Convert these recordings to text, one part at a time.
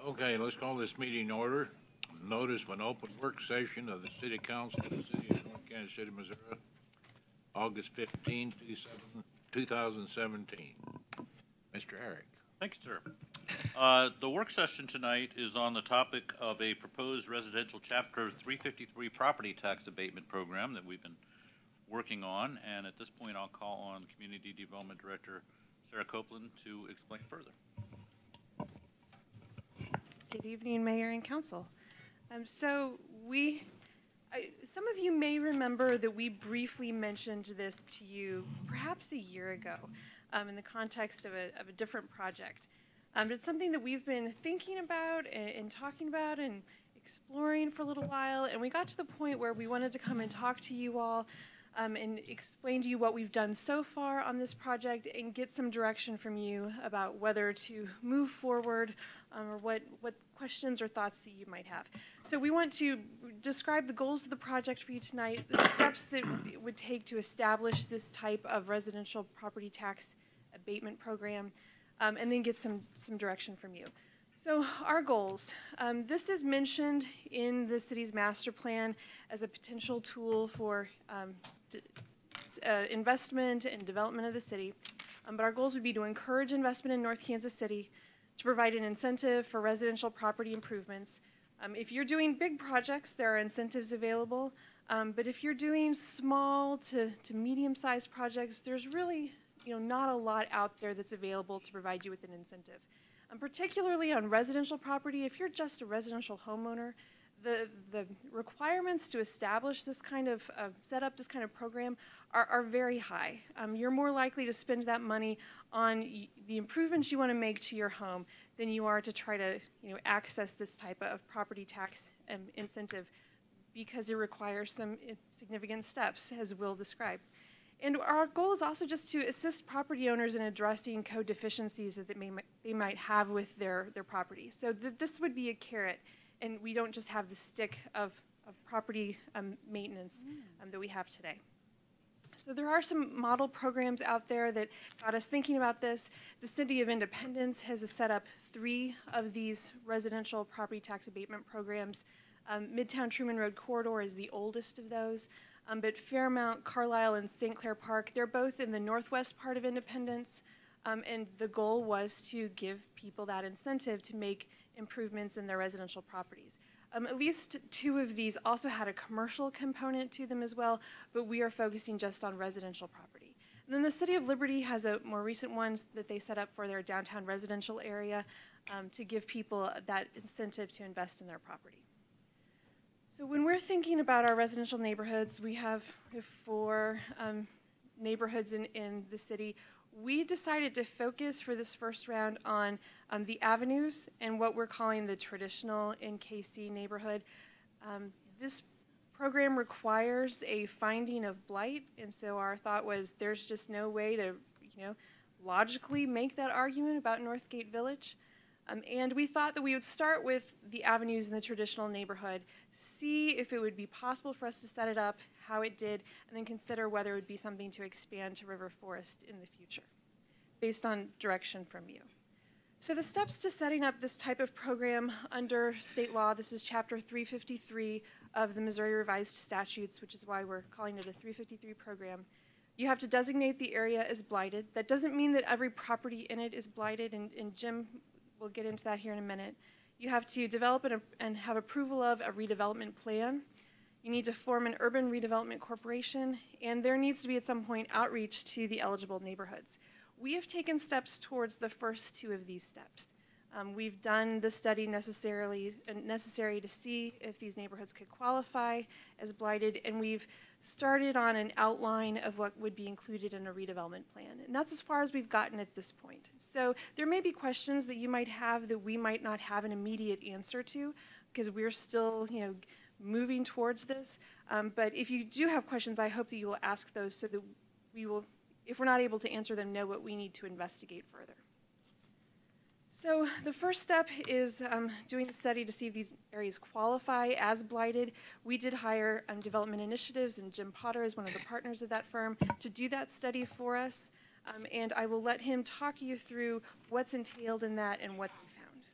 Okay, let's call this meeting in order. Notice of an open work session of the City Council of the City of North Kansas City, Missouri, August 15, 2017. Mr. Eric. Thank you, sir. The work session tonight is on the topic of a proposed residential Chapter 353 property tax abatement program that we've been working on. And at this point, I'll call on Community Development Director Sarah Copeland to explain further. Good evening, Mayor and Council. Some of you may remember that we briefly mentioned this to you perhaps a year ago in the context of a different project. It's something that we've been thinking about and talking about and exploring for a little while, and we got to the point where we wanted to come and talk to you all and explain to you what we've done so far on this project and get some direction from you about whether to move forward or what questions or thoughts that you might have. So we want to describe the goals of the project for you tonight, the steps that it would take to establish this type of residential property tax abatement program, and then get some direction from you. So our goals, this is mentioned in the city's master plan as a potential tool for investment and development of the city, but our goals would be to encourage investment in North Kansas City, to provide an incentive for residential property improvements. If you're doing big projects, there are incentives available, but if you're doing small to medium-sized projects, there's really not a lot out there that's available to provide you with an incentive. Particularly on residential property, if you're just a residential homeowner, the requirements to establish this kind of, set up this kind of program are very high. You're more likely to spend that money on the improvements you want to make to your home than you are to try to access this type of property tax incentive, because it requires some significant steps, as Will described. And our goal is also just to assist property owners in addressing code deficiencies that they might have with their property. So this would be a carrot, and we don't just have the stick of property maintenance that we have today. So there are some model programs out there that got us thinking about this. The City of Independence has set up 3 of these residential property tax abatement programs. Midtown Truman Road Corridor is the oldest of those. But Fairmount, Carlisle, and St. Clair Park, they're both in the northwest part of Independence, and the goal was to give people that incentive to make improvements in their residential properties. At least 2 of these also had a commercial component to them as well, but we are focusing just on residential property. And then the City of Liberty has a more recent one that they set up for their downtown residential area to give people that incentive to invest in their property. So when we're thinking about our residential neighborhoods, we have 4 neighborhoods in the city. We decided to focus for this first round on the avenues and what we're calling the traditional NKC neighborhood. This program requires a finding of blight, and so our thought was there's just no way to logically make that argument about Northgate Village. And we thought that we would start with the avenues in the traditional neighborhood, see if it would be possible for us to set it up, how it did, and then consider whether it would be something to expand to River Forest in the future, based on direction from you. So the steps to setting up this type of program under state law, this is Chapter 353 of the Missouri Revised Statutes, which is why we're calling it a 353 program. You have to designate the area as blighted. That doesn't mean that every property in it is blighted, and Jim, we'll get into that here in a minute. You have to develop and have approval of a redevelopment plan. You need to form an urban redevelopment corporation, and there needs to be at some point outreach to the eligible neighborhoods. We have taken steps towards the first 2 of these steps. We've done the study necessary to see if these neighborhoods could qualify as blighted, and we've started on an outline of what would be included in a redevelopment plan. And that's as far as we've gotten at this point. So there may be questions that you might have that we might not have an immediate answer to, because we're still moving towards this. But if you do have questions, I hope that you will ask those so that we will, if we're not able to answer them, know what we need to investigate further. So the first step is doing the study to see if these areas qualify as blighted. We did hire Development Initiatives, and Jim Potter is one of the partners of that firm, to do that study for us. And I will let him talk you through what's entailed in that and what they found.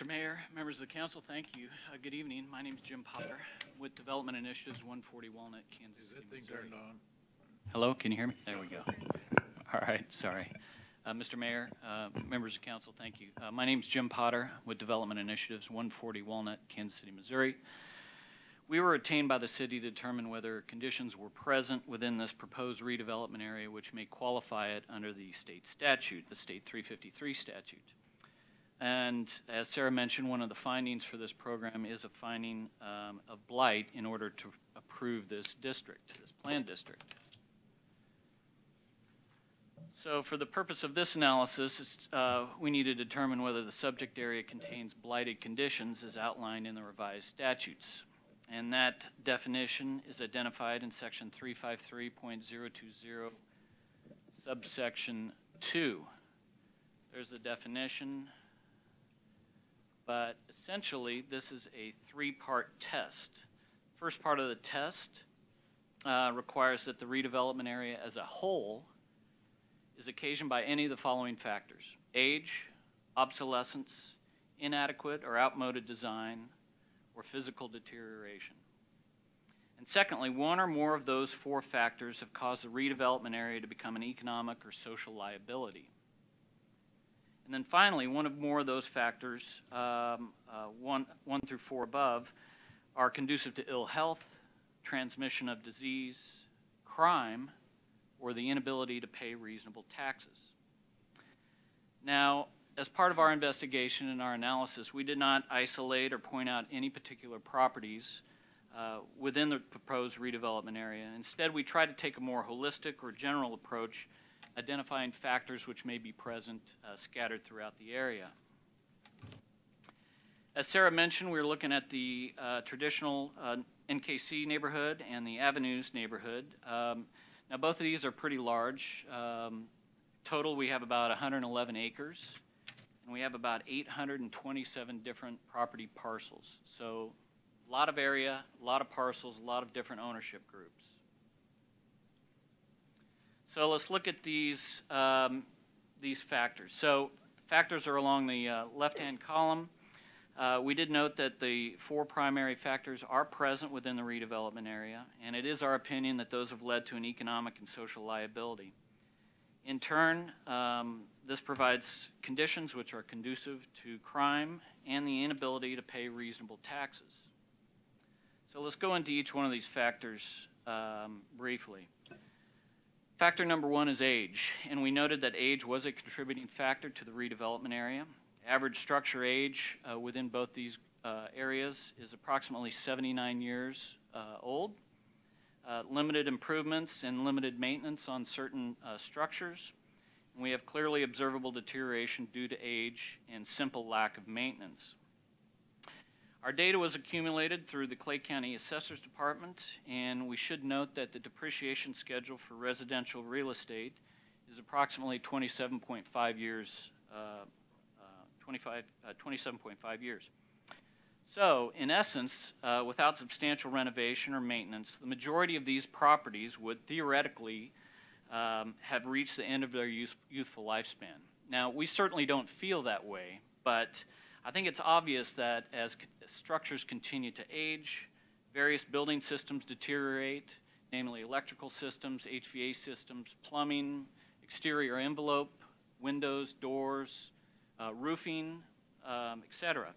Mr. Mayor, members of the council, thank you. Good evening. My name is Jim Potter with Development Initiatives 140 Walnut, Kansas Is City, that thing Missouri. turned on? Hello, can you hear me? There we go. All right, sorry. Mr. Mayor, members of council, thank you. My name is Jim Potter with Development Initiatives 140 Walnut, Kansas City, Missouri. We were retained by the city to determine whether conditions were present within this proposed redevelopment area which may qualify it under the state statute, the state 353 statute. And as Sarah mentioned, one of the findings for this program is a finding of blight in order to approve this district, this planned district. So for the purpose of this analysis, we need to determine whether the subject area contains blighted conditions as outlined in the revised statutes. And that definition is identified in section 353.020, subsection 2. There's the definition, but essentially this is a three-part test. First part of the test requires that the redevelopment area as a whole is occasioned by any of the following factors: age, obsolescence, inadequate or outmoded design, or physical deterioration. And secondly, one or more of those four factors have caused the redevelopment area to become an economic or social liability. And then finally, one or more of those factors, one through four above, are conducive to ill health, transmission of disease, crime, or the inability to pay reasonable taxes. Now, as part of our investigation and our analysis, we did not isolate or point out any particular properties within the proposed redevelopment area. Instead, we tried to take a more holistic or general approach, identifying factors which may be present scattered throughout the area. As Sarah mentioned, we're looking at the traditional NKC neighborhood and the Avenues neighborhood. Now, both of these are pretty large. Total, we have about 111 acres. And we have about 827 different property parcels. So a lot of area, a lot of parcels, a lot of different ownership groups. So let's look at these factors. So factors are along the left-hand column. We did note that the four primary factors are present within the redevelopment area, and it is our opinion that those have led to an economic and social liability. In turn, this provides conditions which are conducive to crime and the inability to pay reasonable taxes. So let's go into each one of these factors briefly. Factor number one is age, and we noted that age was a contributing factor to the redevelopment area. Average structure age within both these areas is approximately 79 years old. Limited improvements and limited maintenance on certain structures. And we have clearly observable deterioration due to age and simple lack of maintenance. Our data was accumulated through the Clay County Assessor's Department, and we should note that the depreciation schedule for residential real estate is approximately 27.5 years. 27.5 years. So, in essence, without substantial renovation or maintenance, the majority of these properties would theoretically have reached the end of their youthful lifespan. Now, we certainly don't feel that way, but I think it's obvious that as structures continue to age, various building systems deteriorate, namely electrical systems, HVAC systems, plumbing, exterior envelope, windows, doors, roofing, etc.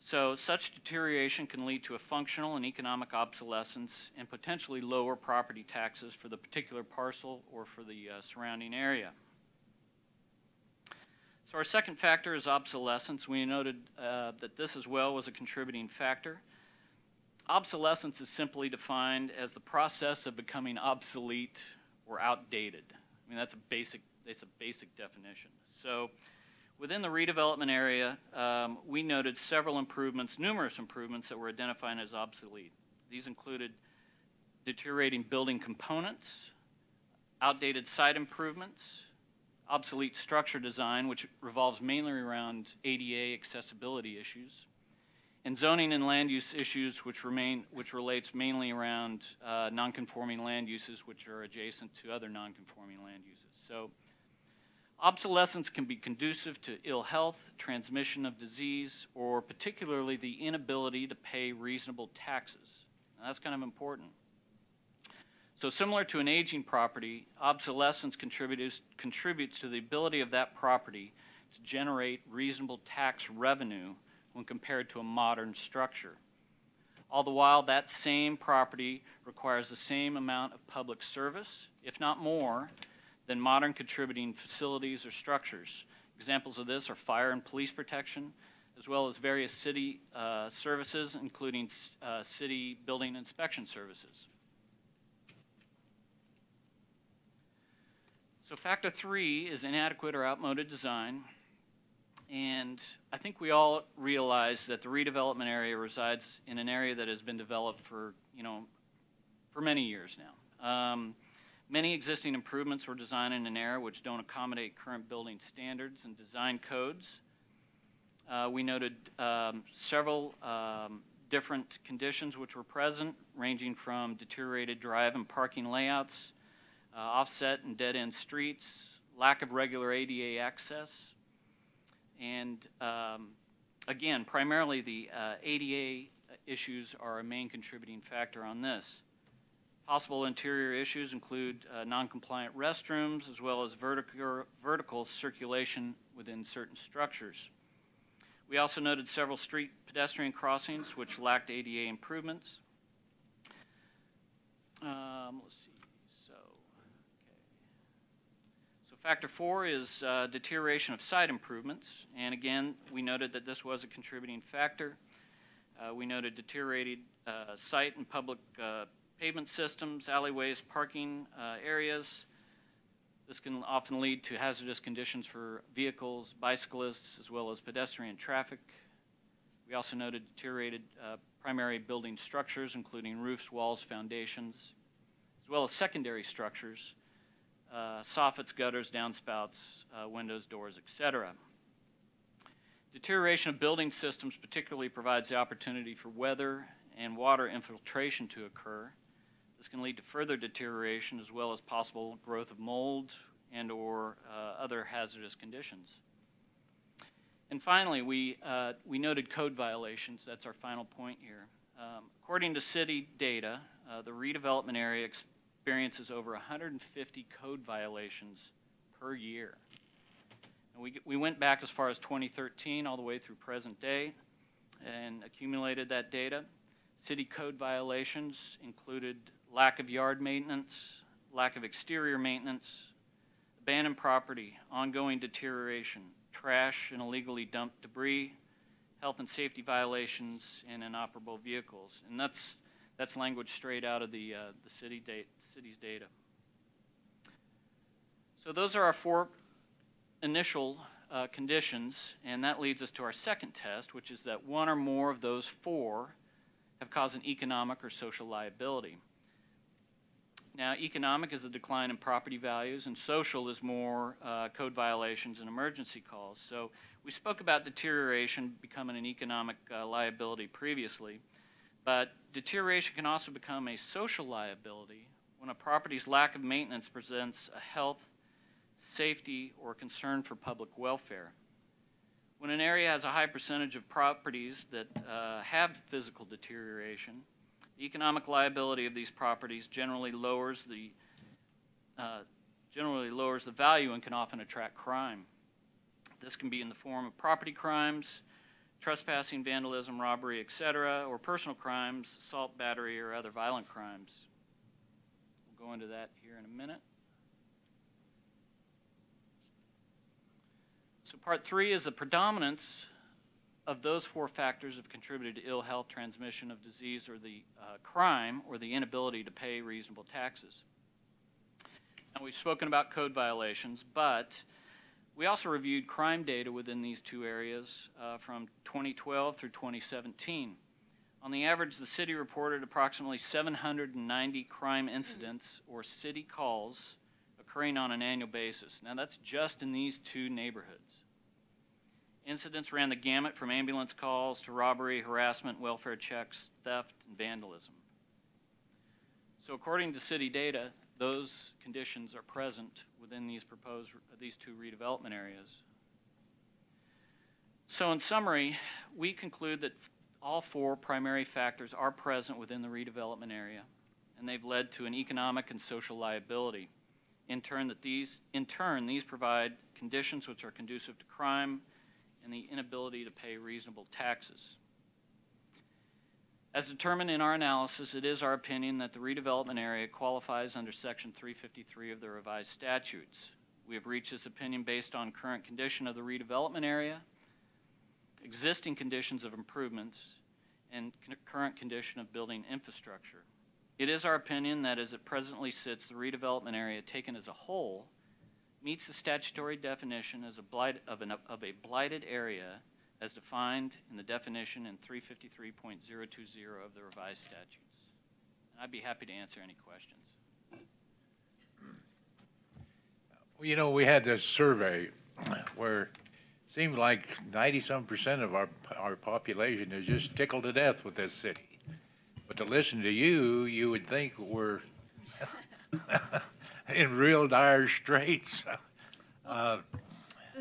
So such deterioration can lead to a functional and economic obsolescence and potentially lower property taxes for the particular parcel or for the surrounding area. So our second factor is obsolescence. We noted that this as well was a contributing factor. Obsolescence is simply defined as the process of becoming obsolete or outdated. I mean, that's a basic definition. So within the redevelopment area, we noted several improvements, numerous improvements that were identified as obsolete. These included deteriorating building components, outdated site improvements, obsolete structure design, which revolves mainly around ADA accessibility issues, and zoning and land use issues, which relates mainly around nonconforming land uses, which are adjacent to other nonconforming land uses. So Obsolescence can be conducive to ill health, transmission of disease, or particularly the inability to pay reasonable taxes. Now, that's kind of important. So similar to an aging property, obsolescence contributes to the ability of that property to generate reasonable tax revenue when compared to a modern structure. All the while, that same property requires the same amount of public service, if not more, than modern contributing facilities or structures. Examples of this are fire and police protection, as well as various city services, including city building inspection services. So factor 3 is inadequate or outmoded design. And I think we all realize that the redevelopment area resides in an area that has been developed for many years now. Many existing improvements were designed in an era which don't accommodate current building standards and design codes. We noted several different conditions which were present, ranging from deteriorated drive and parking layouts, offset and dead-end streets, lack of regular ADA access, and again, primarily the ADA issues are a main contributing factor on this. Possible interior issues include non-compliant restrooms as well as vertical circulation within certain structures. We also noted several street pedestrian crossings which lacked ADA improvements. Let's see. So factor 4 is deterioration of site improvements, and again, we noted that this was a contributing factor. We noted deteriorated site and public pavement systems, alleyways, parking areas. This can often lead to hazardous conditions for vehicles, bicyclists, as well as pedestrian traffic. We also noted deteriorated primary building structures, including roofs, walls, foundations, as well as secondary structures, soffits, gutters, downspouts, windows, doors, etc. Deterioration of building systems particularly provides the opportunity for weather and water infiltration to occur. This can lead to further deterioration as well as possible growth of mold and or other hazardous conditions. And finally, we noted code violations. That's our final point here. According to city data, the redevelopment area experiences over 150 code violations per year. And we went back as far as 2013 all the way through present day and accumulated that data. City code violations included lack of yard maintenance, lack of exterior maintenance, abandoned property, ongoing deterioration, trash and illegally dumped debris, health and safety violations, and inoperable vehicles. And that's language straight out of the city's data. So those are our 4 initial conditions, and that leads us to our second test, which is that one or more of those 4 have caused an economic or social liability. Now, economic is the decline in property values, and social is more code violations and emergency calls. So we spoke about deterioration becoming an economic liability previously, but deterioration can also become a social liability when a property's lack of maintenance presents a health, safety, or concern for public welfare. When an area has a high percentage of properties that have physical deterioration, the economic liability of these properties generally lowers the value and can often attract crime. This can be in the form of property crimes, trespassing, vandalism, robbery, etc., or personal crimes, assault, battery, or other violent crimes. We'll go into that here in a minute. So part 3 is the predominance of those 4 factors have contributed to ill health, transmission of disease, or the crime, or the inability to pay reasonable taxes. Now, we've spoken about code violations, but we also reviewed crime data within these 2 areas from 2012 through 2017. On the average, the city reported approximately 790 crime incidents or city calls occurring on an annual basis. Now, that's just in these 2 neighborhoods. Incidents ran the gamut from ambulance calls to robbery, harassment, welfare checks, theft, and vandalism. So according to city data, those conditions are present within these two redevelopment areas. So in summary, we conclude that all four primary factors are present within the redevelopment area, and they've led to an economic and social liability. In turn, these provide conditions which are conducive to crime and the inability to pay reasonable taxes. As determined in our analysis, it is our opinion that the redevelopment area qualifies under Section 353 of the revised statutes. We have reached this opinion based on current condition of the redevelopment area, existing conditions of improvements, and current condition of building infrastructure. It is our opinion that as it presently sits, the redevelopment area taken as a whole meets the statutory definition as of a blighted area as defined in the definition in 353.020 of the revised statutes. And I'd be happy to answer any questions. Well, you know, we had this survey where it seemed like 90-some% of our population is just tickled to death with this city. But to listen to you, you would think we're in real dire straits. The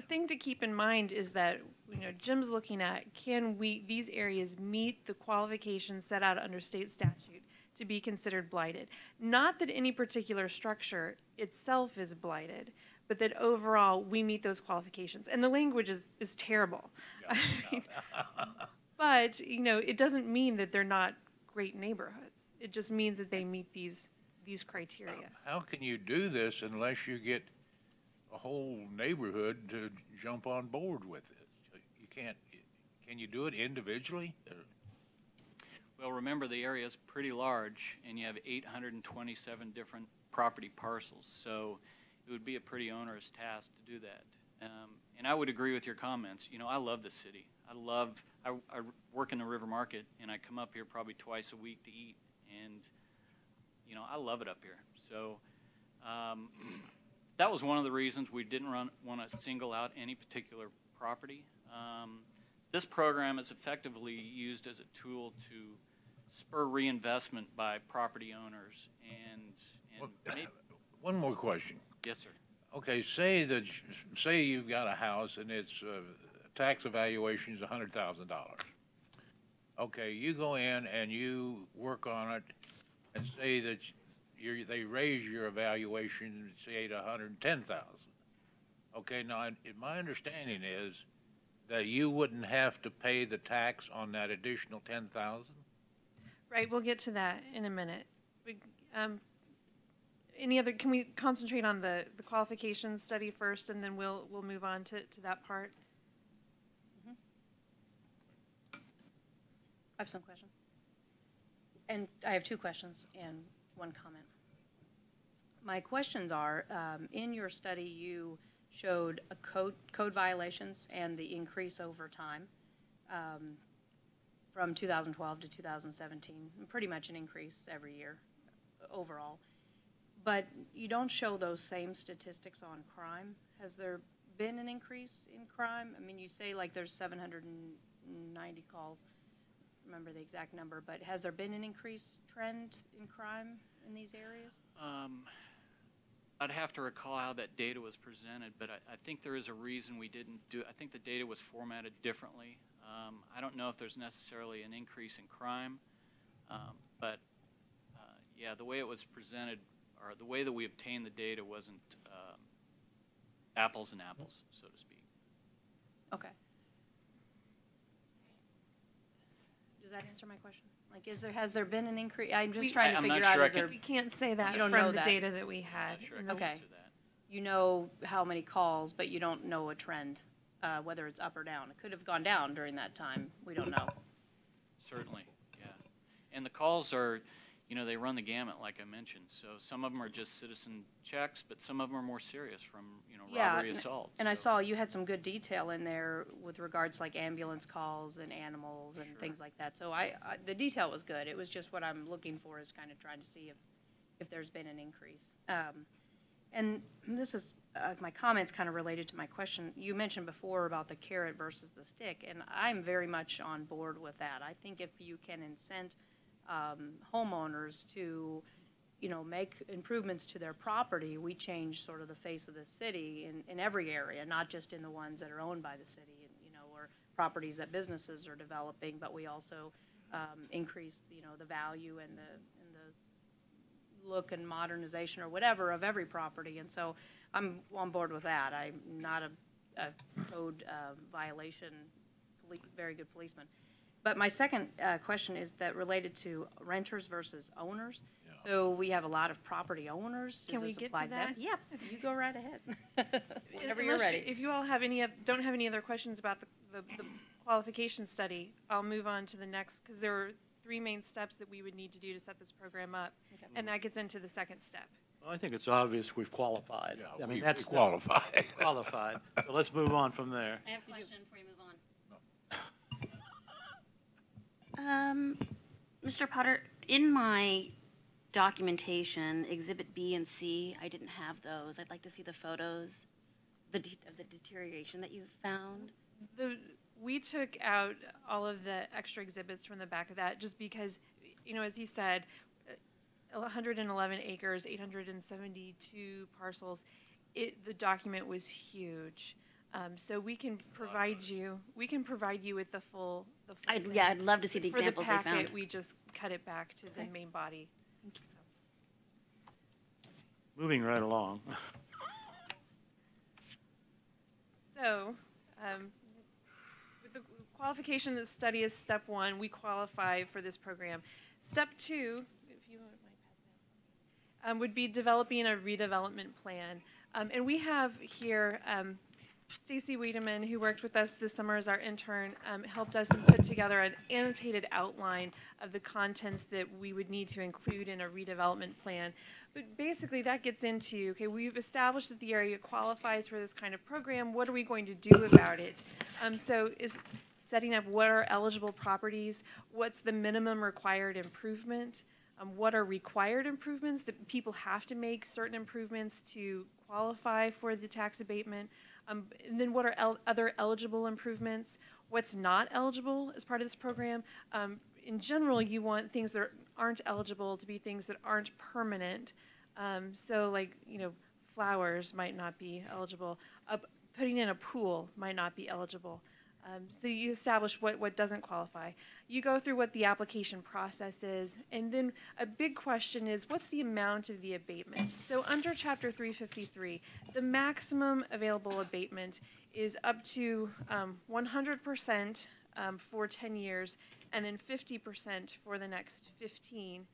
thing to keep in mind is that, you know, Jim's looking at, these areas meet the qualifications set out under state statute to be considered blighted? Not that any particular structure itself is blighted, but that overall we meet those qualifications. And the language is terrible. Yeah. But, you know, it doesn't mean that they're not great neighborhoods. It just means that they meet these criteria. How can you do this unless you get a whole neighborhood to jump on board with it? You can't. Can you do it individually? Well, remember the area is pretty large, and you have 827 different property parcels, so it would be a pretty onerous task to do that. And I would agree with your comments. You know, I love the city. I work in the River Market, and I come up here probably twice a week to eat, and you know, I love it up here. So that was one of the reasons we didn't want to single out any particular property. This program is effectively used as a tool to spur reinvestment by property owners. One more question. Yes, sir. Okay, say you've got a house and its tax evaluation is $100,000. Okay, you go in and you work on it and say that they raise your evaluation, say, to $110,000. Okay, now my understanding is that you wouldn't have to pay the tax on that additional $10,000. Right, we'll get to that in a minute. Can we concentrate on the qualifications study first, and then we'll move on to that part? I have some questions. And I have two questions and one comment. My questions are, in your study, you showed a code violations and the increase over time from 2012 to 2017, pretty much an increase every year overall. But you don't show those same statistics on crime. Has there been an increase in crime? I mean, you say like there's 790 calls. Remember the exact number, but has there been an increased trend in crime in these areas? I'd have to recall how that data was presented, but I think there is a reason we didn't do it. I think the data was formatted differently. I don't know if there's necessarily an increase in crime, but yeah, the way it was presented, or the way that we obtained the data wasn't apples and apples, so to speak. Okay. Does that answer my question? Like, has there been an increase? I'm just trying to figure out, is there... We can't say that You don't from know the that. data that we had. Not sure I can Okay. answer that. You know how many calls, but you don't know a trend, whether it's up or down. It could have gone down during that time. We don't know. Certainly, yeah. And the calls are, you know, they run the gamut, like I mentioned. So some of them are just citizen checks, but some of them are more serious, from, you know, robbery, assault. And I So- saw you had some good detail in there with regards to, like, ambulance calls and animals and Sure. things like that. So the detail was good. It was just what I'm looking for is kind of trying to see if there's been an increase. And this is, my comments kind of related to my question. You mentioned before about the carrot versus the stick, and I'm very much on board with that. I think if you can incent homeowners to you know, make improvements to their property, we change sort of the face of the city in every area, not just in the ones that are owned by the city, you know, or properties that businesses are developing, but we also increase, you know, the value and the look and modernization or whatever of every property. And so I'm on board with that. I'm not a code violation, very good policeman. But my second question is that related to renters versus owners. Yeah. So we have a lot of property owners. Can Does we this get apply to that? them? Yeah, you go right ahead. Whenever you're Unless ready. If you all have don't have any other questions about the qualification study, I'll move on to the next, because there are 3 main steps that we would need to do to set this program up, and that gets into the second step. Well, I think it's obvious we've qualified. Yeah, I mean, we that's qualify. qualified. So let's move on from there. I have a question before you move on. Mr. Potter, in my documentation, Exhibit B and C, I didn't have those. I'd like to see the photos of the deterioration that you found. We took out all of the extra exhibits from the back of that just because, you know, as he said, 111 acres, 872 parcels. The document was huge. So we can provide you with the full thing. Yeah, I'd love to see the For the examples they packet, found. we just cut it back to the main body. Moving right along. So, with the qualification of the study is step 1. We qualify for this program. Step 2, if you wouldn't mind passing that, would be developing a redevelopment plan. And we have here Stacy Wiedemann, who worked with us this summer as our intern, helped us and put together an annotated outline of the contents that we would need to include in a redevelopment plan. But basically that gets into, okay, we've established that the area qualifies for this kind of program. What are we going to do about it? So is setting up what are eligible properties, what's the minimum required improvement, what are required improvements that people have to make certain improvements to qualify for the tax abatement, and then what are other eligible improvements, what's not eligible as part of this program. In general, you want things that aren't eligible to be things that aren't permanent. So like, you know, flowers might not be eligible. Putting in a pool might not be eligible. So you establish what doesn't qualify. You go through what the application process is, and then a big question is, what's the amount of the abatement? So under Chapter 353, the maximum available abatement is up to 100% for 10 years, and then 50% for the next 15.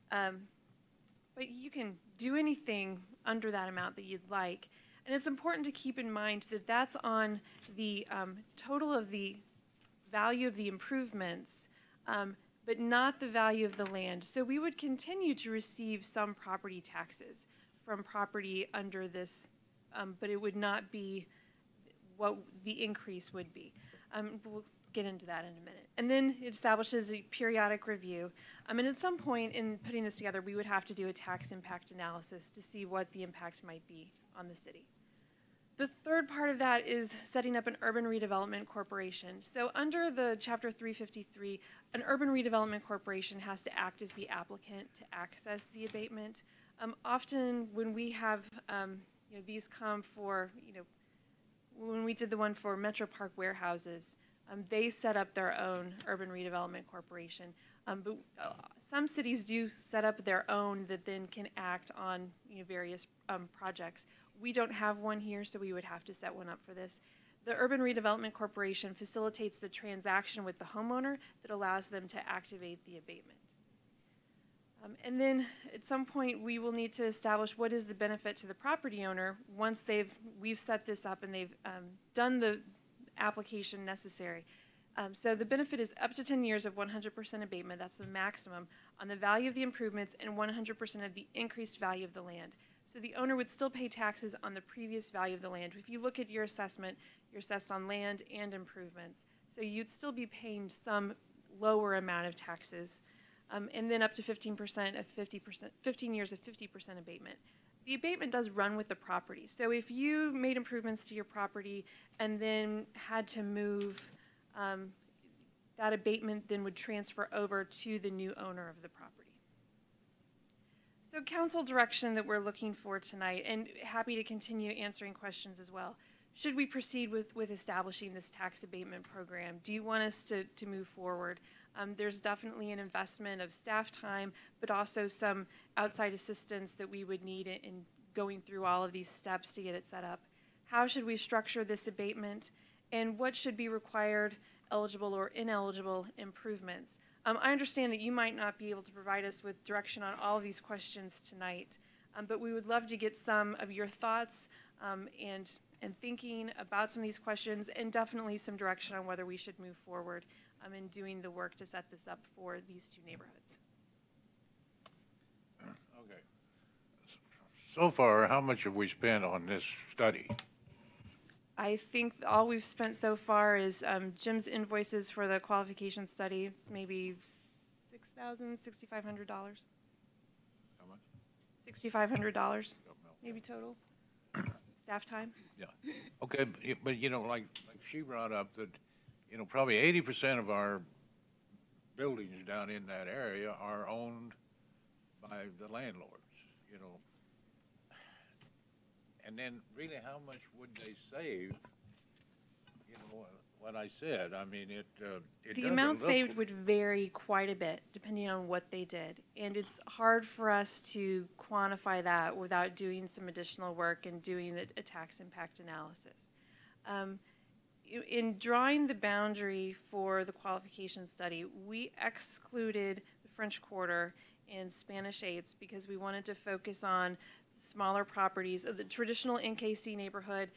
But you can do anything under that amount that you'd like. And it's important to keep in mind that that's on the total of the value of the improvements, but not the value of the land. So we would continue to receive some property taxes from property under this, but it would not be what the increase would be. We'll get into that in a minute. And then it establishes a periodic review. And at some point in putting this together, we would have to do a tax impact analysis to see what the impact might be on the city. The third part of that is setting up an urban redevelopment corporation. So under the Chapter 353, an urban redevelopment corporation has to act as the applicant to access the abatement. Often when we have, you know, these come for, you know, when we did the one for Metro Park Warehouses, they set up their own urban redevelopment corporation. But some cities do set up their own that then can act on, you know, various projects. We don't have one here, so we would have to set one up for this. The Urban Redevelopment Corporation facilitates the transaction with the homeowner that allows them to activate the abatement. And then at some point, we will need to establish what is the benefit to the property owner once we've set this up and they've done the application necessary. So the benefit is up to 10 years of 100% abatement, that's the maximum, on the value of the improvements and 100% of the increased value of the land. So the owner would still pay taxes on the previous value of the land. If you look at your assessment, you're assessed on land and improvements. So you'd still be paying some lower amount of taxes, and then up to 15% of 15 years of 50% abatement. The abatement does run with the property. So if you made improvements to your property and then had to move, that abatement then would transfer over to the new owner of the property. So council direction that we're looking for tonight, and happy to continue answering questions as well. Should we proceed with establishing this tax abatement program? Do you want us to move forward? There's definitely an investment of staff time, but also some outside assistance that we would need in going through all of these steps to get it set up. How should we structure this abatement, and what should be required eligible or ineligible improvements? I understand that you might not be able to provide us with direction on all of these questions tonight, but we would love to get some of your thoughts and thinking about some of these questions, and definitely some direction on whether we should move forward in doing the work to set this up for these two neighborhoods. Okay. So far, how much have we spent on this study? I think all we've spent so far is Jim's invoices for the qualification study, maybe $6,000, $6,500. How much? $6,500, maybe total. Staff time. Yeah. Okay, but you know, like she brought up that, you know, probably 80% of our buildings down in that area are owned by the landlords, you know. And then really how much would they save? You know, what I said, I mean, it The doesn't amount look- saved would vary quite a bit depending on what they did. And it's hard for us to quantify that without doing some additional work and doing a tax impact analysis. In drawing the boundary for the qualification study, we excluded the French Quarter and Spanish Eights because we wanted to focus on smaller properties. The traditional NKC neighborhood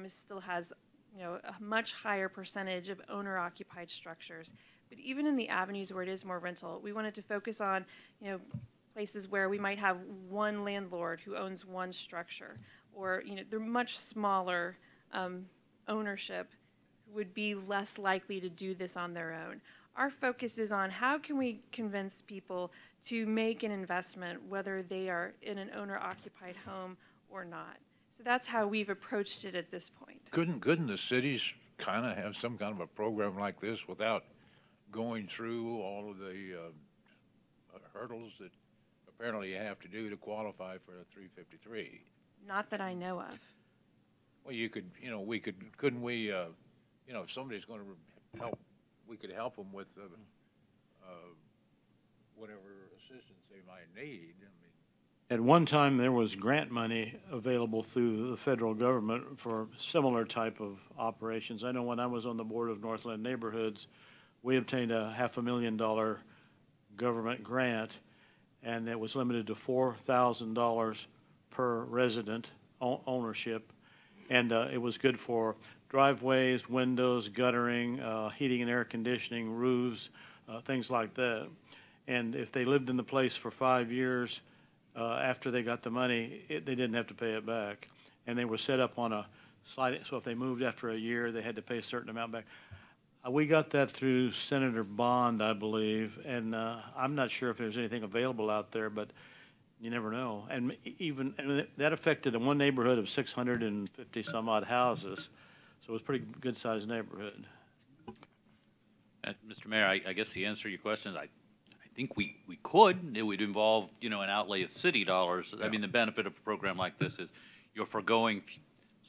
still has, you know, a much higher percentage of owner-occupied structures. But even in the avenues where it is more rental, we wanted to focus on, you know, places where we might have one landlord who owns one structure, or, you know, they're much smaller ownership, would be less likely to do this on their own. Our focus is on how can we convince people to make an investment, whether they are in an owner-occupied home or not. So that's how we've approached it at this point. Couldn't the cities kind of have some kind of a program like this without going through all of the hurdles that apparently you have to do to qualify for a 353? Not that I know of. Well, you could, you know, couldn't we, you know, if somebody's going to help, we could help them with whatever assistance they might need. I mean, At one time, there was grant money available through the federal government for similar type of operations. I know when I was on the board of Northland Neighborhoods, we obtained a $500,000 government grant, and it was limited to $4,000 per resident ownership. And it was good for driveways, windows, guttering, heating and air conditioning, roofs, things like that. And if they lived in the place for 5 years after they got the money, they didn't have to pay it back. And they were set up on a sliding, so if they moved after a year, they had to pay a certain amount back. We got that through Senator Bond, I believe, and I'm not sure if there's anything available out there, but you never know. And and that affected one neighborhood of 650 some odd houses, so it was a pretty good sized neighborhood. Mr. Mayor, I guess the answer to your question is I think we could. It would involve, you know, an outlay of city dollars. I mean, the benefit of a program like this is you're foregoing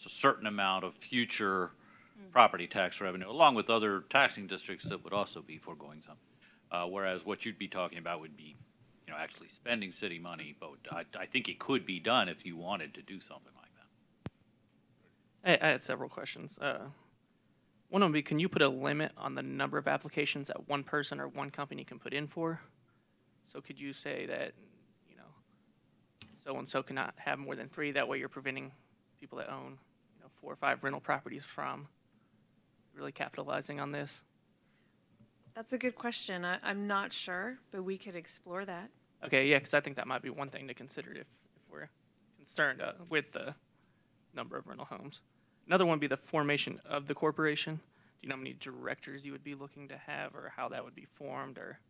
a certain amount of future property tax revenue, along with other taxing districts that would also be foregoing some. Whereas what you'd be talking about would be, you know, actually spending city money. But I think it could be done if you wanted to do something like that. I had several questions. One of them would be, can you put a limit on the number of applications that one person or one company can put in for? So could you say that, you know, so-and-so cannot have more than 3, that way you're preventing people that own, you know, 4 or 5 rental properties from really capitalizing on this? That's a good question. I'm not sure, but we could explore that. Okay, yeah, because I think that might be one thing to consider if we're concerned with the number of rental homes. Another one would be the formation of the corporation. Do you know how many directors you would be looking to have, or how that would be formed, or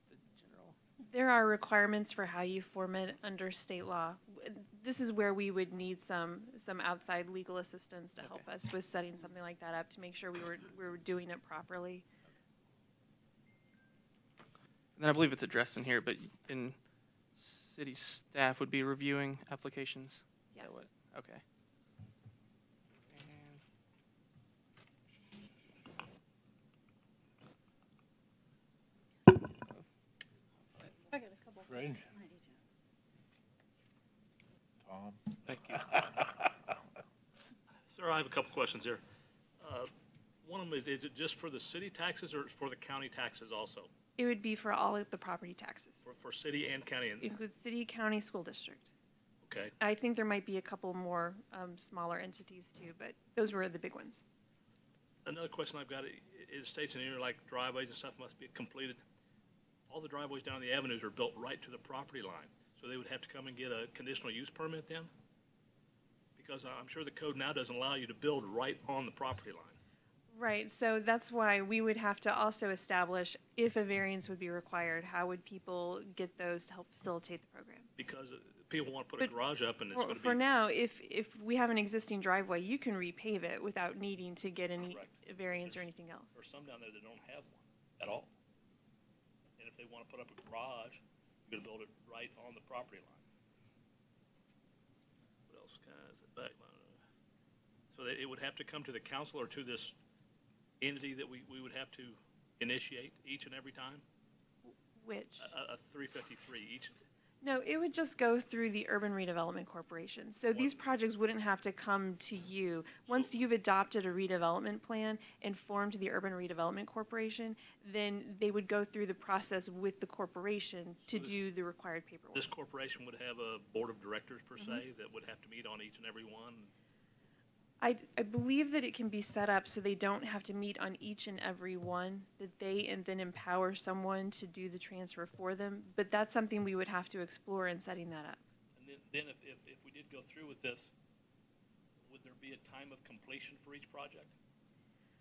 the general? There are requirements for how you form it under state law. This is where we would need some outside legal assistance to help us with setting something like that up to make sure we were doing it properly. And then I believe it's addressed in here, but in city staff would be reviewing applications? Is that Yes. what- Okay. I got a couple. Range? Tom? Thank you. Sir, I have a couple questions here. One of them is it just for the city taxes or for the county taxes also? It would be for all of the property taxes. For city and county? It includes city, county, school district. Okay. I think there might be a couple more smaller entities too, but those were the big ones. Another question I've got, it states in here like driveways and stuff must be completed. All the driveways down the avenues are built right to the property line, so they would have to come and get a conditional use permit then? Because I'm sure the code now doesn't allow you to build right on the property line. Right, so that's why we would have to also establish if a variance would be required, how would people get those to help facilitate the program? Because people want to put a But garage up and it's For, going to for be, now, if we have an existing driveway, you can repave it without needing to get any Correct. variance or anything else. there's some down there that don't have one at all. And if they want to put up a garage, you're going to build it right on the property line. What else, guys? So it would have to come to the council or to this entity that we would have to initiate each and every time? Which? A 353 each? No, it would just go through the Urban Redevelopment Corporation. So these projects wouldn't have to come to you. Once you've adopted a redevelopment plan and formed the Urban Redevelopment Corporation, then they would go through the process with the corporation to do the required paperwork. This corporation would have a board of directors per se that would have to meet on each and every one? I believe that it can be set up so they don't have to meet on each and every one, that they and then empower someone to do the transfer for them. But that's something we would have to explore in setting that up. And then if we did go through with this, would there be a time of completion for each project?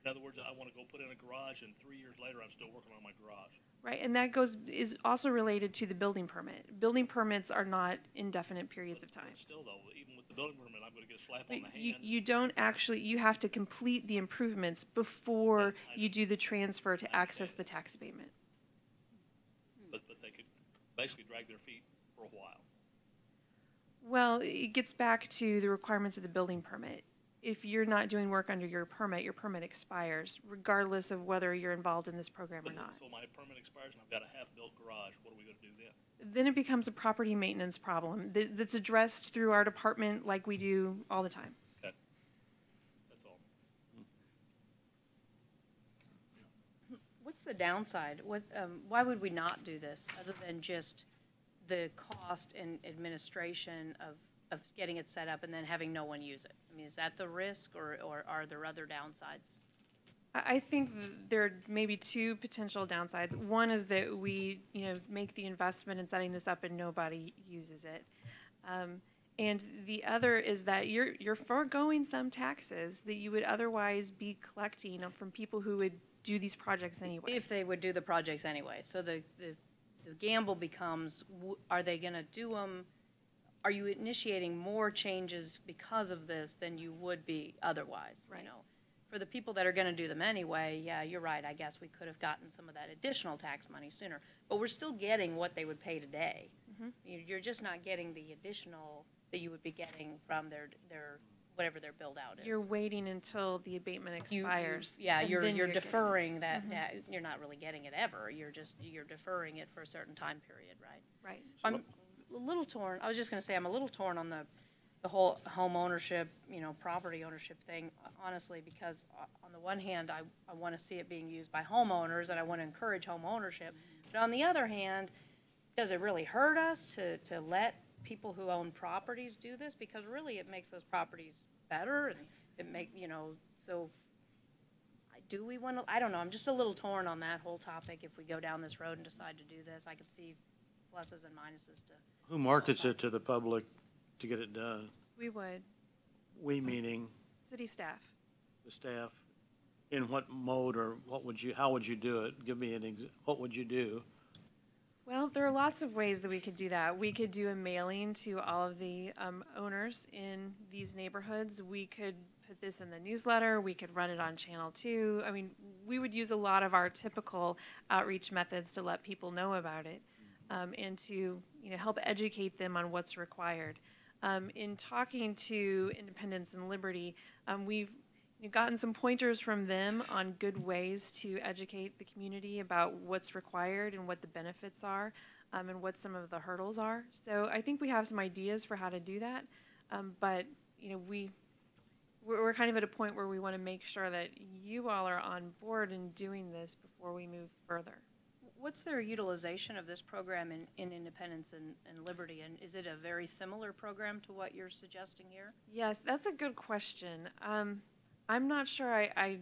In other words, I want to go put in a garage and 3 years later, I'm still working on my garage. Right, and that is also related to the building permit. Building permits are not indefinite periods of time. But still though, even with the building permit, I'm going to get a slap on the You, hand. you don't actually, you have to complete the improvements before you do the transfer to access the tax abatement. But they could basically drag their feet for a while. Well, it gets back to the requirements of the building permit. If you're not doing work under your permit expires, regardless of whether you're involved in this program or not. So my permit expires and I've got a half-built garage, what are we going to do then? Then it becomes a property maintenance problem that's addressed through our department like we do all the time. Okay. That's all. What's the downside? Why would we not do this, other than just the cost and administration of getting it set up and then having no one use it? I mean, is that the risk, or are there other downsides? I think there may be two potential downsides. One is that we, make the investment in setting this up and nobody uses it. And the other is that you're foregoing some taxes that you would otherwise be collecting from people who would do these projects anyway. If they would do the projects anyway. So the gamble becomes, are they going to do them? Are you initiating more changes because of this than you would be otherwise? Right. For the people that are going to do them anyway, yeah, you're right. I guess we could have gotten some of that additional tax money sooner. But we're still getting what they would pay today. Mm-hmm. You're just not getting the additional that you would be getting from their whatever their build out is. You're waiting until the abatement expires. Yeah, and you're then getting it. deferring that. You're not really getting it ever. You're deferring it for a certain time period, right? Right. I'm a little torn. I was just going to say I'm a little torn on the whole home ownership, property ownership thing, honestly, because on the one hand, I want to see it being used by homeowners and I want to encourage home ownership. But on the other hand, does it really hurt us to let people who own properties do this? Because really it makes those properties better and so do we want to, I don't know, I'm just a little torn on that whole topic. If we go down this road and decide to do this, I could see pluses and minuses to. Who markets it to the public to get it done? We would. We meaning City staff. the staff. In what mode or how would you do it? Give me what would you do? Well, there are lots of ways that we could do that. We could do a mailing to all of the owners in these neighborhoods. We could put this in the newsletter, we could run it on Channel 2. I mean, we would use a lot of our typical outreach methods to let people know about it, and to, help educate them on what's required. In talking to Independence and Liberty, we've gotten some pointers from them on good ways to educate the community about what's required and what the benefits are, and what some of the hurdles are. So I think we have some ideas for how to do that, but we're kind of at a point where we want to make sure that you all are on board in doing this before we move further. What's their utilization of this program in Independence and Liberty? And is it a very similar program to what you're suggesting here? Yes, that's a good question. I'm not sure I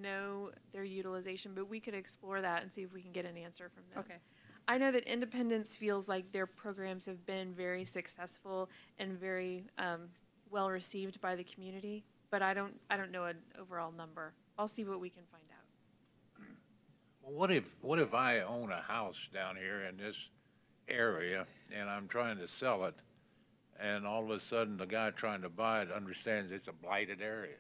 know their utilization, but we could explore that and see if we can get an answer from them. Okay. I know that Independence feels like their programs have been very successful and very well received by the community, but I don't know an overall number. I'll see what we can find out. Well, what if I own a house down here in this area and I'm trying to sell it, and all of a sudden the guy trying to buy it understands it's a blighted area?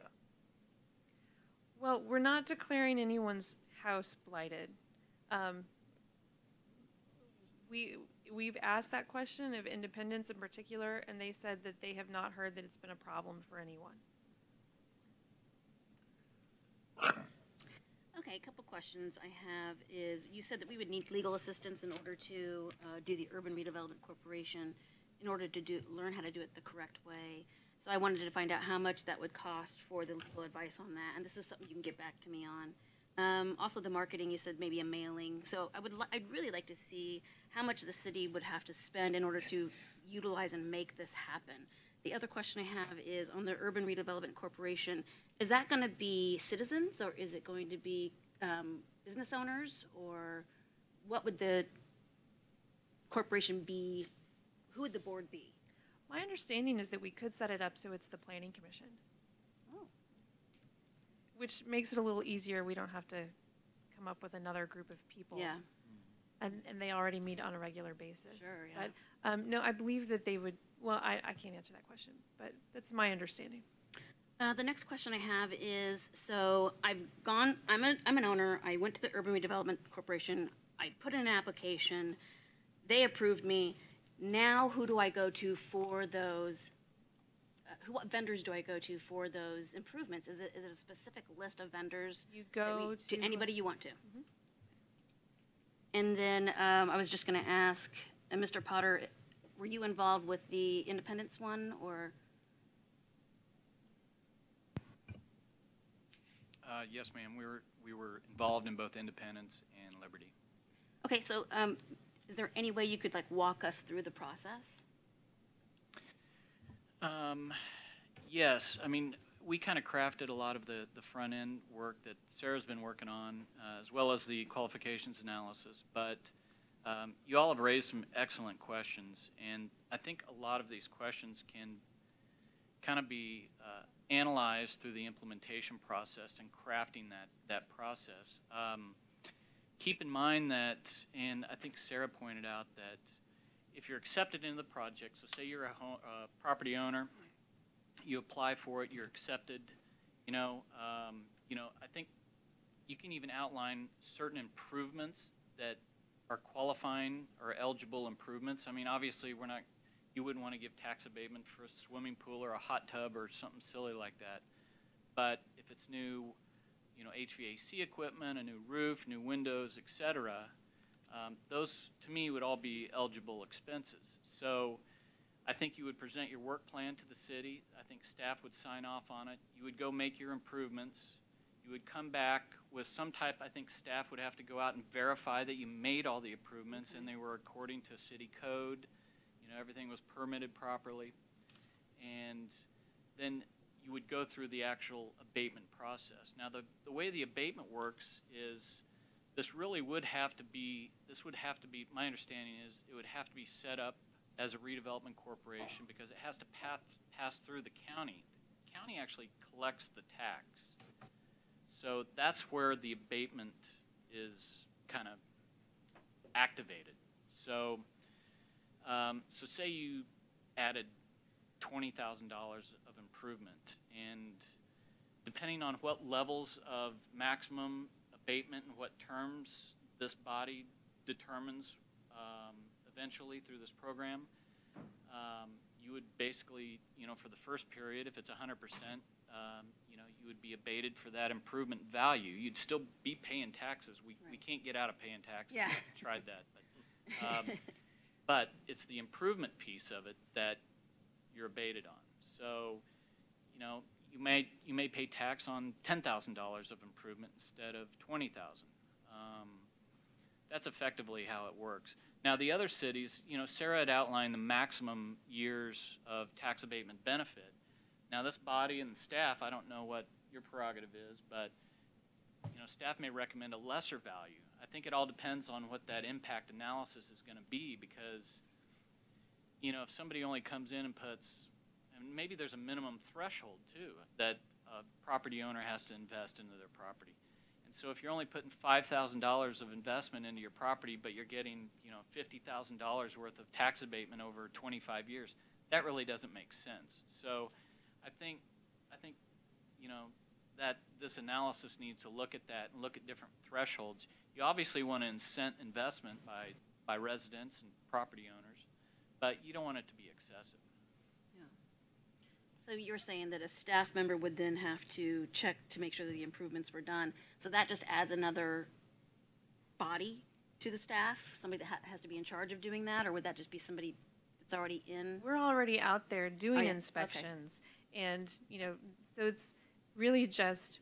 Well, we're not declaring anyone's house blighted. We've asked that question of Independence in particular, and they said that they have not heard that it's been a problem for anyone. Okay, a couple questions I have is, you said that we would need legal assistance in order to do the Urban Redevelopment Corporation, in order to learn how to do it the correct way. So I wanted to find out how much that would cost for the legal advice on that, and this is something you can get back to me on. Also, the marketing, you said maybe a mailing. So I'd really like to see how much the city would have to spend in order to utilize and make this happen. The other question I have is on the Urban Redevelopment Corporation, is that going to be citizens, or is it going to be business owners, or what would the corporation be? Who would the board be? My understanding is that we could set it up so it's the Planning Commission. Oh. Which makes it a little easier. We don't have to come up with another group of people. Yeah. And they already meet on a regular basis. Sure, yeah. But, no, I believe that they would, well, I can't answer that question, but that's my understanding. The next question I have is, so I'm an owner, I went to the Urban Redevelopment Corporation, I put in an application, they approved me. Now who do I go to for those, what vendors do I go to for those improvements? Is it a specific list of vendors? You go to anybody you want to? Mm-hmm. And then I was just going to ask, Mr. Potter, were you involved with the Independence one, or? Yes, ma'am. We were involved in both Independence and Liberty. Okay, so is there any way you could walk us through the process? Yes. I mean, we kind of crafted a lot of the front end work that Sarah's been working on, as well as the qualifications analysis. But you all have raised some excellent questions, and I think a lot of these questions can kind of be analyzed through the implementation process and crafting that process. Keep in mind that, and I think Sarah pointed out that if you're accepted into the project, so say you're a property owner, you apply for it, you're accepted, I think you can even outline certain improvements that are qualifying or eligible improvements. I mean, obviously, you wouldn't want to give tax abatement for a swimming pool or a hot tub or something silly like that. But if it's new, HVAC equipment, a new roof, new windows, etc., those, to me, would all be eligible expenses. So I think you would present your work plan to the city. I think staff would sign off on it. You would go make your improvements. You would come back with some type, I think staff would have to go out and verify that you made all the improvements and they were according to city code. Everything was permitted properly. And then you would go through the actual abatement process. Now, the way the abatement works is this would have to be, my understanding is it would have to be set up as a redevelopment corporation because it has to pass through the county. The county actually collects the tax. So that's where the abatement is kind of activated. So say you added $20,000 of improvement, and depending on what levels of maximum abatement and what terms this body determines eventually through this program, you would basically, for the first period, if it's 100%, you would be abated for that improvement value. You'd still be paying taxes. We can't get out of paying taxes. Yeah. We've tried that. But it's the improvement piece of it that you're abated on. So, you may pay tax on $10,000 of improvement instead of $20,000. That's effectively how it works. Now, the other cities, Sarah had outlined the maximum years of tax abatement benefit. Now, this body and staff, I don't know what your prerogative is, but staff may recommend a lesser value. I think it all depends on what that impact analysis is going to be, because if somebody only comes in and puts, and maybe there's a minimum threshold too that a property owner has to invest into their property. And so if you're only putting $5,000 of investment into your property, but you're getting $50,000 worth of tax abatement over 25 years, that really doesn't make sense. So I think that this analysis needs to look at that and look at different thresholds. You obviously want to incent investment by residents and property owners, but you don't want it to be excessive. Yeah. So you're saying that a staff member would then have to check to make sure that the improvements were done. So that just adds another body to the staff, somebody that has to be in charge of doing that, or would that just be somebody that's already in? We're already out there doing Oh, yeah. inspections. And, so it's really just,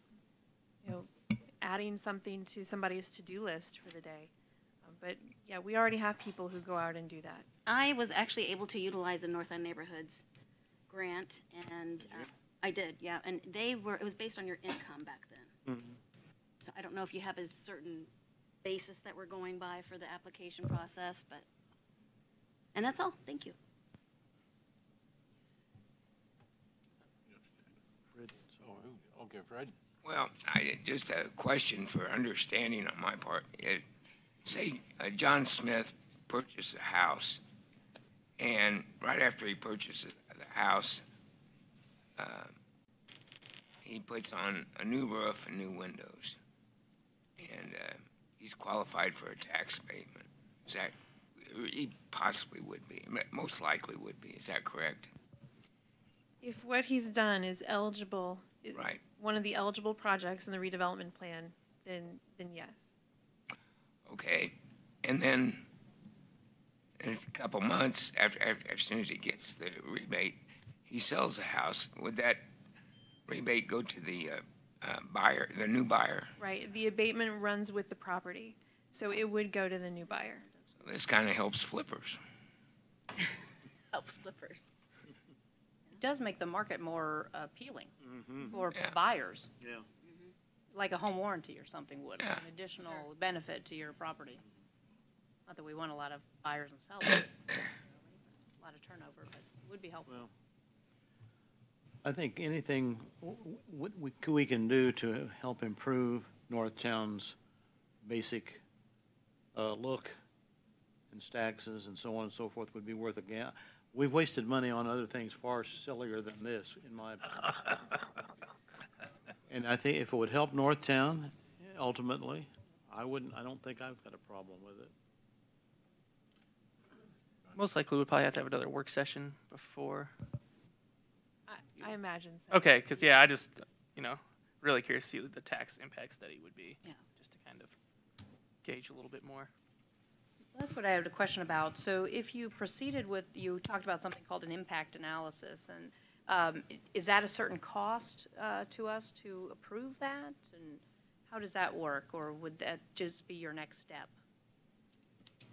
adding something to somebody's to-do list for the day. But yeah, we already have people who go out and do that. I was actually able to utilize the North End Neighborhoods grant, and I did, yeah. And it was based on your income back then. Mhm. So I don't know if you have a certain basis that we're going by for the application process, and that's all. Thank you. Okay, Fred? Well, just a question for understanding on my part. Say John Smith purchased a house, and right after he purchases the house, he puts on a new roof and new windows, and he's qualified for a tax abatement. Is that, he possibly would be, most likely would be, is that correct? If what he's done is eligible, Right. one of the eligible projects in the redevelopment plan, then yes. Okay, and then in a couple months, as soon as he gets the rebate, he sells the house. Would that rebate go to the buyer, the new buyer? Right, the abatement runs with the property, so it would go to the new buyer. So this kind of helps flippers. Helps flippers. It does make the market more appealing for Yeah. buyers, Yeah. like a home warranty or something would, Yeah. an additional benefit to your property. Not that we want a lot of buyers and sellers, a lot of turnover, but it would be helpful. Well, I think anything we can do to help improve Northtown's basic look and taxes and so on and so forth would be worth a gap. We've wasted money on other things far sillier than this, in my opinion. And I think if it would help Northtown, ultimately, I don't think I've got a problem with it. Most likely, we'd probably have to have another work session before. I imagine so. Okay, because I just, really curious to see what the tax impact study would be. Yeah. Just to kind of gauge a little bit more. That's what I had a question about. So if you proceeded with, you talked about something called an impact analysis, and is that a certain cost to us to approve that? And how does that work, or would that just be your next step?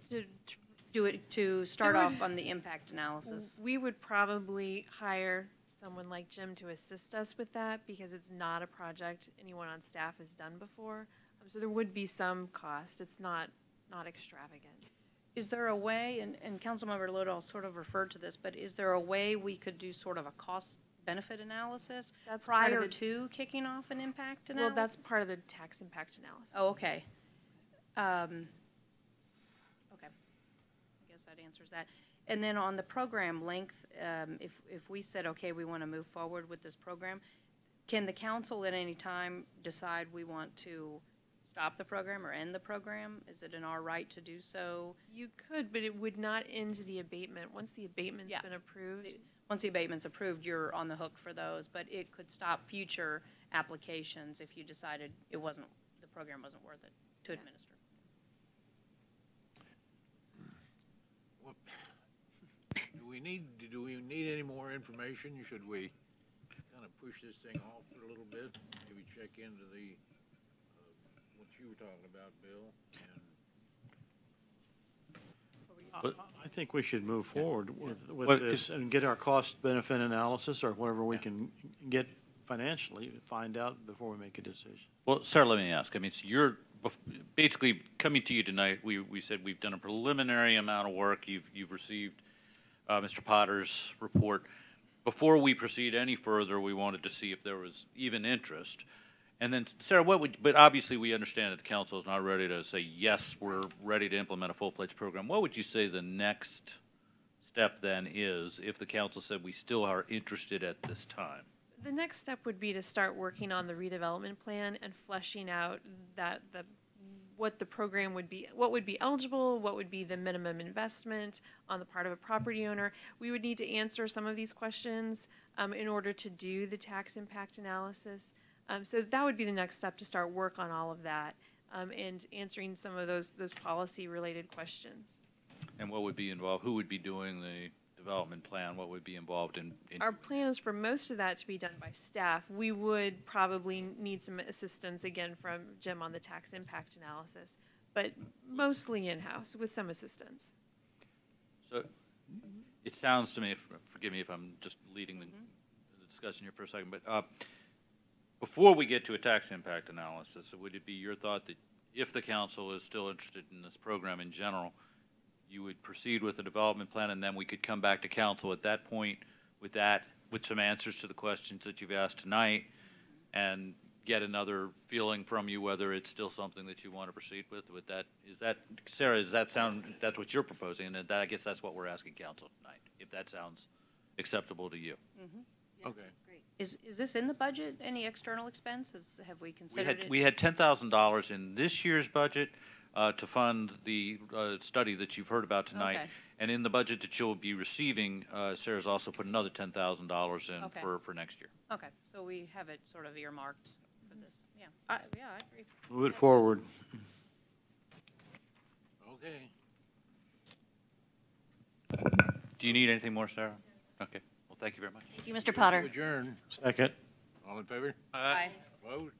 To start There would- off on the impact analysis? We would probably hire someone like Jim to assist us with that, because it's not a project anyone on staff has done before. So there would be some cost. It's not extravagant. Is there a way, and Councilmember Lodahl sort of referred to this, but is there a way we could do sort of a cost-benefit analysis That's part of prior the- to kicking off an impact analysis? Well, that's part of the tax impact analysis. Oh, okay. Okay. I guess that answers that. And then on the program length, if we said, okay, we want to move forward with this program, Can the council at any time decide we want to stop the program or end the program? Is it in our right to do so? You could, but it would not end the abatement. Once the abatement's Yeah. been approved, Once the abatement's approved, you're on the hook for those, but it could stop future applications if you decided the program wasn't worth it to administer. Do we need any more information? Should we kind of push this thing off for a little bit? Maybe check into the, what you were talking about, Bill? And I think we should move forward Well, with this and get our cost-benefit analysis or whatever we can get financially, find out before we make a decision. Well, Sarah, let me ask. I mean, so you're basically coming to you tonight. We said we've done a preliminary amount of work. You've received Mr. Potter's report. Before we proceed any further, we wanted to see if there was even interest. And then, Sarah, but obviously we understand that the council is not ready to say, yes, we're ready to implement a full-fledged program. What would you say the next step then is if the council said we still are interested at this time? the next step would be to start working on the redevelopment plan and fleshing out what the program would be, what would be eligible, what would be the minimum investment on the part of a property owner. We would need to answer some of these questions in order to do the tax impact analysis. So that would be the next step, to start work on all of that and answering some of those policy-related questions. And what would be involved? Who would be doing the development plan? What would be involved in? Our plan is for most of that to be done by staff. We would probably need some assistance, again, from Jim on the tax impact analysis, but mostly in-house with some assistance. So it sounds to me, forgive me if I'm just leading the discussion here for a second, but before we get to a tax impact analysis, would it be your thought that if the council is still interested in this program in general, you would proceed with the development plan, and then we could come back to council at that point with some answers to the questions that you've asked tonight, and get another feeling from you whether it's still something that you want to proceed with? Sarah, does that sound, that's what you're proposing, and I guess that's what we're asking council tonight, if that sounds acceptable to you. Okay. Is this in the budget, any external expenses? Have we considered it? We had $10,000 in this year's budget to fund the study that you've heard about tonight. Okay. And in the budget that you'll be receiving, Sarah's also put another $10,000 in Okay. for next year. Okay, so we have it sort of earmarked for this, yeah. I agree. Move it forward. Okay. Do you need anything more, Sarah? Okay. Well, thank you very much. Thank you, Mr. Potter. Adjourn. Second. All in favor? Aye. Vote.